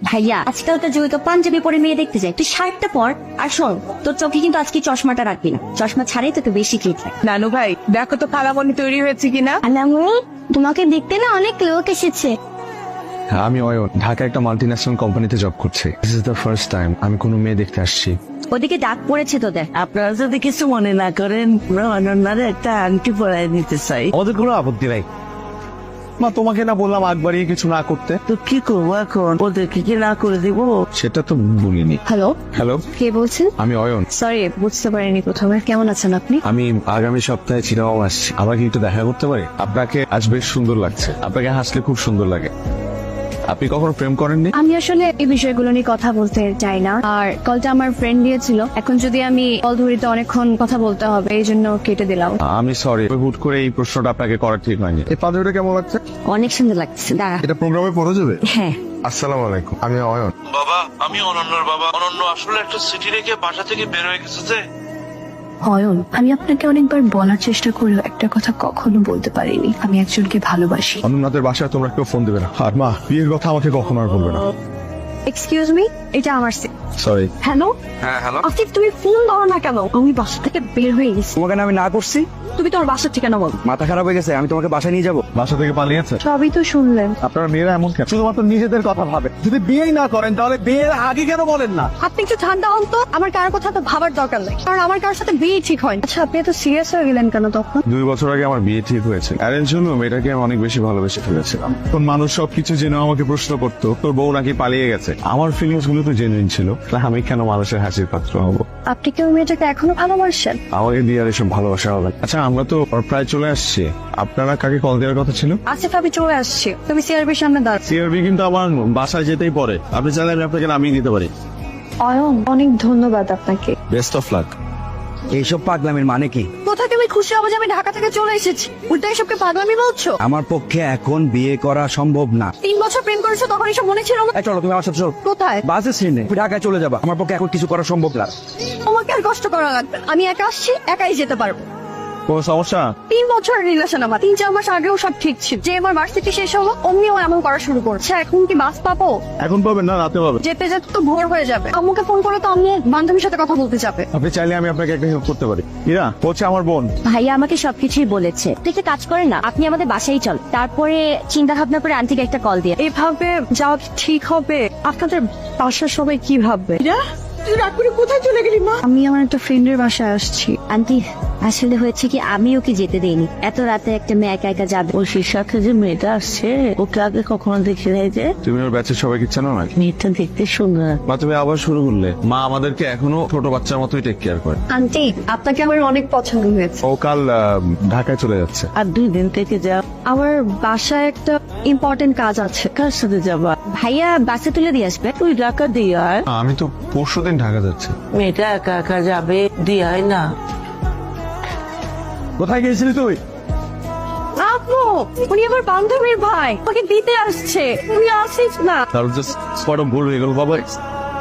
ভাইয়া আজকালকার যুগে তো পাঞ্জাবি পরে মেয়ে দেখতে যায়, তুই শার্টটা পর। আর শোন, তোর চোখে কিন্তু আজকে চশমাটা রাখবি না, চশমা ছাড়াই তোকে বেশি ক্লিক লাগে। নানু ভাই দেখো তো খালামণি তৈরি হয়েছে কিনা। আলামনি, তোমাকে দেখতে না অনেক লোক এসেছে। হ্যাঁ, আমি অয়ন, ঢাকা একটা মাল্টিন্যাশনাল কোম্পানিতে জব করছি। This is the first time আমি কোনো মেয়ে দেখতে আসছি। ওদিকে ডাক পড়েছে তোদের। আপনারা যদি কিছু মনে না করেন, আমরা অনন্যার একটা আংটি পরাই নিতে চাই। আমাদের কোনো আপত্তি নাই। মা, তোমাকে না বললাম আগ বাড়িয়ে কিছু না করতে? তো কি করবো এখন, ওদেরকে কি না করে দিব? সেটা তো বলিনি। হ্যালো, হ্যালো, কে বলছেন? আমি অয়ন। সরি, বুঝতে পারিনি প্রথমে। কেমন আছেন আপনি? আমি আগামী সপ্তাহে চিরাও আসছি। আমরা কি একটু দেখা করতে পারি? আপনাকে আজ বেশ সুন্দর লাগছে, আপনাকে হাসলে খুব সুন্দর লাগে। আপনি কখনো প্রেম করেননি? আমি আসলে এই বিষয়গুলো নিয়ে কথা বলতে চাই না, আর কলটা আমার ফ্রেন্ড দিয়েছিল। এখন যদি আমি কল ধরি তো অনেকক্ষণ কথা বলতে হবে, এই জন্য কেটে দিলাম। আমি সরি, হুট করে এই প্রশ্নটা আপনাকে করা ঠিক হয়নি। এই পাঞ্জাবিটা কেমন লাগছে? অনেক সুন্দর লাগছে, দাঁড়া। এটা প্রোগ্রামে পড়া যাবে? হ্যাঁ। আসসালামু আলাইকুম, আমি অয়ন। বাবা, আমি অনন্যর বাবা। অনন্য আসলে একটা সিটি রেখে বাসা থেকে বের হয়ে গেছে যে। অয়ন, আমি আপনাকে অনেকবার বলার চেষ্টা করেও একটা কথা কখনো বলতে পারিনি, আমি একজনকে ভালোবাসি। অনন্যাদের বাসায় তোমরা কেউ ফোন দিবে না। আর মা, বিয়ের কথা আমাকে কখনো আর বলবে না। এক্সকিউজ মি, এটা আমার সিট। সরি। হ্যালো। হ্যাঁ হ্যালো। আসিফ, তুমি ফোন ধরো না কেন? আমি বাসা থেকে বের হয়ে গেছি। তোমাকে না আমি না করছি? তুমি তোমার বাসার ঠিকানা বলো। মাথা খারাপ হয়ে গেছে, আমি তোমাকে বাসায় নিয়ে যাবো? বাসা থেকে পালিয়েছে? সবই তো শুনলেন। আপনারা মেয়েরা এমন কেন? শুধুমাত্র নিজেদের কথা ভাবে। যদি বিয়েই না করেন তাহলে বিয়ের আগে কেন বলেন না? আপনি একটু ঠান্ডা হন তো, আমার কারোর কথা তো ভাবার দরকার নেই, কারণ আমার কারোর সাথে বিয়ে ঠিক হয়। আচ্ছা, আপনি এত সিরিয়াস হয়ে গেলেন কেন তখন? 2 বছর আগে আমার বিয়ে ঠিক হয়েছে। অ্যারেঞ্জ হলো, মেয়েটাকে আমি অনেক বেশি ভালোবেসে ফেলেছিলাম। কোন মানুষ সবকিছু জেনে আমাকে প্রশ্ন করতো, তোর বউ নাকি পালিয়ে গেছে। আমার ফিলিংস গুলো তো জেনুইন ছিল, আমি কেন মানুষের হাসির পাত্র হবো? আপনি কি ওই মেয়েটাকে এখনো ভালোবাসেন? আমাকে দিয়ে আর এসব ভালোবাসা হবে না। আচ্ছা, আমরা তো প্রায় চলে আসছি। আপনারা কাকে কল দেওয়ার কথা ছিল? আসিফ, আমি চলে আসছি, তুমি সিআরবির সামনে দাঁড়াও। সিআরবি কিন্তু আমার বাসায় যেতেই পরে। আপনি চাইলে আমি আপনাকে নামিয়ে দিতে পারি। অয়ন, অনেক ধন্যবাদ আপনাকে। Best of luck. এইসব পাগলামির মানে কি? কোথায় তুমি খুশি হবো যে আমি ঢাকা থেকে চলে এসেছি, উল্টা এসবকে পাগলামি বলছো? আমার পক্ষে এখন বিয়ে করা সম্ভব না। 3 বছর প্রেম করেছো, তখন এসব মনে ছিল না? এই চলো, তুমি আমার সাথে চলো। কোথায়? বাসে সিনে তুমি ঢাকায় চলে যাবা। আমার পক্ষে এখন কিছু করা সম্ভব না। তোমাকে আর কষ্ট করা লাগবে না। আমি একা আসছি, একাই যেতে পারবো। কোনো সমস্যা? 3 বছরের রিলেশন আমার, 3-4 মাস আগেও সব ঠিক ছিল। যে আমার ভার্সিটি শেষ হলো অমনিও এমন করা শুরু করছে। এখন কি বাস পাবো? এখন পাবেন না, রাতে পাবেন। যেতে যেতে তো ভোর হয়ে যাবে। আম্মুকে ফোন করে তো আম্মু বান্ধবীর সাথে কথা বলতে যাবে। আপনি চাইলে আমি আপনাকে একটা হেল্প করতে পারি। ইরা হচ্ছে আমার বোন। ভাইয়া আমাকে সবকিছুই বলেছে। তুই একটা কাজ করে না, আপনি আমাদের বাসায় চল, তারপরে চিন্তা ভাবনা করে আন্টিকে একটা কল দিয়ে। এভাবে যাওয়া কি ঠিক হবে? আপনাদের বাসার সবাই কি ভাববে? তুই রাগ করে কোথায় চলে গেলি মা? আমি আমার একটা ফ্রেন্ডের বাসায় আসছি। আন্টি, আসলে হয়েছে কি, আমি ওকে যেতে দেইনি। এত রাতে একটা মেয়ে একা একা যাবে। ওর সাথে যে মেয়েটা আসছে, ওকে আগে কখনো দেখি নাই যে। তুমি ওর ব্যাচের সবাইকে চেনো না? মেয়েটা দেখতে সুন্দর। মা, তুমি আবার শুরু করলে। মা আমাদেরকে এখনো ছোট বাচ্চার মতোই টেক কেয়ার করে। আন্টি, আপনাকে আমার অনেক পছন্দ হয়েছে। ও কাল ঢাকায় চলে যাচ্ছে। আর 2 দিন থেকে যা। আমার বাসায় একটা ইম্পর্টেন্ট কাজ আছে। কার সাথে যাবা? ভাইয়া বাসে তুলে দিয়ে আসবে। তুই ঢাকা দিয়ে আয়। আমি তো পরশুদিন ঢাকা যাচ্ছি। মেয়েটা একা একা যাবে, দিয়ে আয় না। কোথায় গিয়েছিলি তুই? আপু, উনি আমার বান্ধবীর ভাই, ওকে দিতে আসছে। তুই আসিস না? তাহলে জাস্ট বড় ভুল হয়ে গেল বাবা।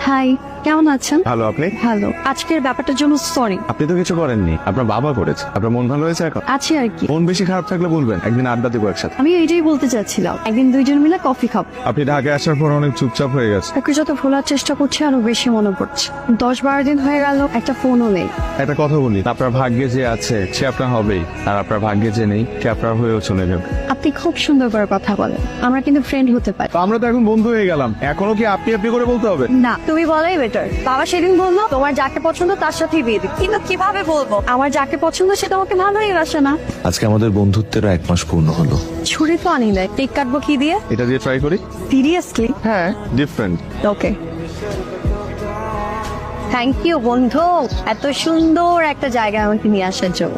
হাই, কেমন আছেন? ভালো, আপনি? ভালো। আজকের ব্যাপারটার জন্য সরি। আপনি তো কিছু করেননি, আপনার বাবা করেছে। আপনার মন ভালো হয়েছে এখন? আছি আর কি। মন বেশি খারাপ থাকলে বলবেন, একদিন আড্ডা দেবো একসাথে। আমি এইটাই বলতে চাচ্ছিলাম, একদিন দুইজন মিলে কফি খাবো। আপনি ঢাকায় আসার পর অনেক চুপচাপ হয়ে গেছে। তাকে যত ভোলার চেষ্টা করছি আরো বেশি মনে পড়ছে। 10-12 দিন হয়ে গেল, একটা ফোনও নেই। একটা কথা বলি, আপনার ভাগ্যে যে আছে সে আপনার হবেই, আর আপনার ভাগ্যে যে নেই সে আপনার হয়েও চলে যাবে। আপনি খুব সুন্দর করে কথা বলেন, আমরা কিন্তু ফ্রেন্ড হতে পারি। তো আমরা তো এখন বন্ধু হয়ে গেলাম, এখনো কি আপনি আপনি করে বলতে হবে? না, তুমি বলাই বেটার। বাবা সেদিন বললো তোমার যাকে পছন্দ তার সাথেই বিয়ে দিবে, কিন্তু কিভাবে বলবো? আমার যাকে পছন্দ সে তোমাকে ভালোই বাসে না। আজকে আমাদের বন্ধুত্বেরও 1 মাস পূর্ণ হলো। ছুরি তো আনি নাই, কেক কাটবো কি দিয়ে? এটা দিয়ে ট্রাই করি। সিরিয়াসলি? হ্যাঁ, ডিফারেন্ট। ওকে। থ্যাংক ইউ বন্ধু, এত সুন্দর একটা জায়গায় আমাকে নিয়ে আসার জন্য।